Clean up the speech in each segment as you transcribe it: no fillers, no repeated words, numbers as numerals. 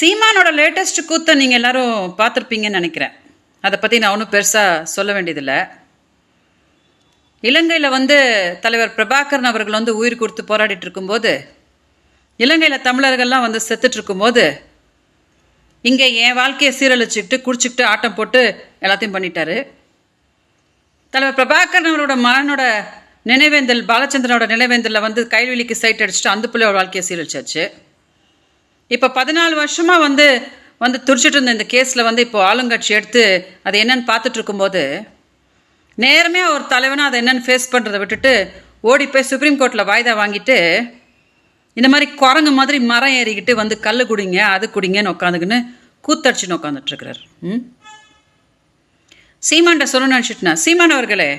சீமானோட லேட்டஸ்ட் கூத்தை நீங்கள் எல்லாரும் பார்த்துருப்பீங்கன்னு நினைக்கிறேன். அதை பற்றி நான் ஒன்றும் பெருசாக சொல்ல வேண்டியதில்லை. இலங்கையில் தலைவர் பிரபாகரன் அவர்கள் உயிர் கொடுத்து போராடிட்டு இருக்கும்போது, இலங்கையில் தமிழர்கள்லாம் செத்துட்டு இருக்கும்போது, இங்கே என் வாழ்க்கையை சீரழிச்சுக்கிட்டு குடிச்சிக்கிட்டு ஆட்டம் போட்டு எல்லாத்தையும் பண்ணிட்டாரு. தலைவர் பிரபாகரன் அவரோட மகனோட நினைவேந்தல், பாலச்சந்திரனோட நினைவேந்தலில் கைவெளிக்கு சைட் அடிச்சுட்டு அந்த பிள்ளையோட வாழ்க்கையை சீரழிச்சாச்சு. இப்போ 14 வருஷமாக துடிச்சிட்டு இருந்த இந்த கேஸில் இப்போ ஆளுங்கட்சி எடுத்து அது என்னன்னு பார்த்துட்டு இருக்கும்போது, நேரமே ஒரு தலைவனாக அதை என்னென்னு ஃபேஸ் பண்ணுறதை விட்டுட்டு ஓடி போய் சுப்ரீம் கோர்ட்டில் வாய்தா வாங்கிட்டு இந்த மாதிரி குரங்கு மாதிரி மரம் ஏறிக்கிட்டு கல் குடிங்க அது குடிங்கன்னு உட்காந்துக்குன்னு கூத்தடிச்சுன்னு உட்காந்துட்ருக்கிறார். சீமான்ட்ட சொல்லணும்னு நினச்சிட்டுனா, சீமான் அவர்களே,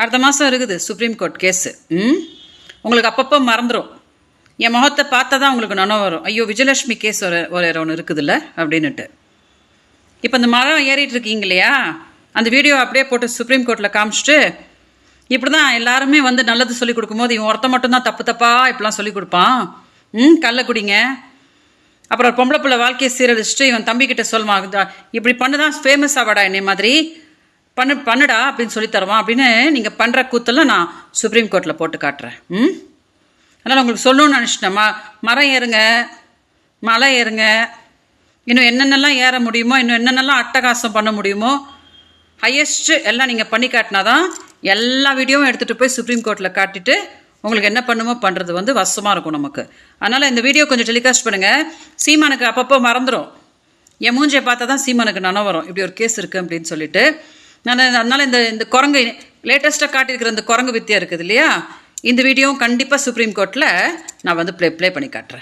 அடுத்த மாதம் இருக்குது சுப்ரீம் கோர்ட் கேஸு. உங்களுக்கு அப்பப்போ மறந்துடும். என் முகத்தை பார்த்தா தான் உங்களுக்கு நினைவு வரும், ஐயோ விஜயலட்சுமி கேஸ் ஒன்று இருக்குதுல்ல அப்படின்னுட்டு. இப்போ இந்த மரம் ஏறிட்டு இருக்கீங்க இல்லையா, அந்த வீடியோ அப்படியே போட்டு சுப்ரீம் கோர்ட்டில் காமிச்சிட்டு, இப்படி தான் எல்லாருமே நல்லது சொல்லிக் கொடுக்கும்போது இவன் ஒருத்த மட்டும்தான் தப்பாக இப்படிலாம் சொல்லிக் கொடுப்பான், கள்ள குடிங்க, அப்புறம் பொம்பளை பிள்ளை வாழ்க்கையை சீரழிச்சிட்டு இவன் தம்பிக்கிட்ட சொல்லுவான், இப்படி பண்ணுதான் ஃபேமஸ் ஆவாடா என்னை மாதிரி பண்ணுடா அப்படின்னு சொல்லி தருவான் அப்படின்னு நீங்கள் பண்ணுற கூத்தெல்லாம் நான் சுப்ரீம் கோர்ட்டில் போட்டு காட்டுறேன். அதனால் உங்களுக்கு சொல்லணும்னு நினச்சிட்டேன். மரம் ஏறுங்க, மலை ஏறுங்க, இன்னும் என்னென்னலாம் ஏற முடியுமோ, இன்னும் என்னென்னலாம் அட்டகாசம் பண்ண முடியுமோ, ஹையஸ்ட்டு எல்லாம் நீங்கள் பண்ணி காட்டினாதான் எல்லா வீடியோவும் எடுத்துகிட்டு போய் சுப்ரீம் கோர்ட்டில் காட்டிட்டு உங்களுக்கு என்ன பண்ணுமோ பண்ணுறது வசமாக இருக்கும் நமக்கு. அதனால் இந்த வீடியோ கொஞ்சம் டெலிகாஸ்ட் பண்ணுங்கள். சீமானுக்கு அப்பப்போ மறந்துடும். என் மூஞ்சியை பார்த்தா தான் சீமானுக்கு நினைவு வரும், இப்படி ஒரு கேஸ் இருக்குது அப்படின்னு சொல்லிட்டு. அதனால் இந்த குரங்கு லேட்டஸ்ட்டாக காட்டியிருக்கிற இந்த குரங்கு வித்தியா இருக்குது இல்லையா, இந்த வீடியோவும் கண்டிப்பாக சுப்ரீம் கோர்ட்டில் நான் ப்ளே பண்ணி காட்டுறேன்.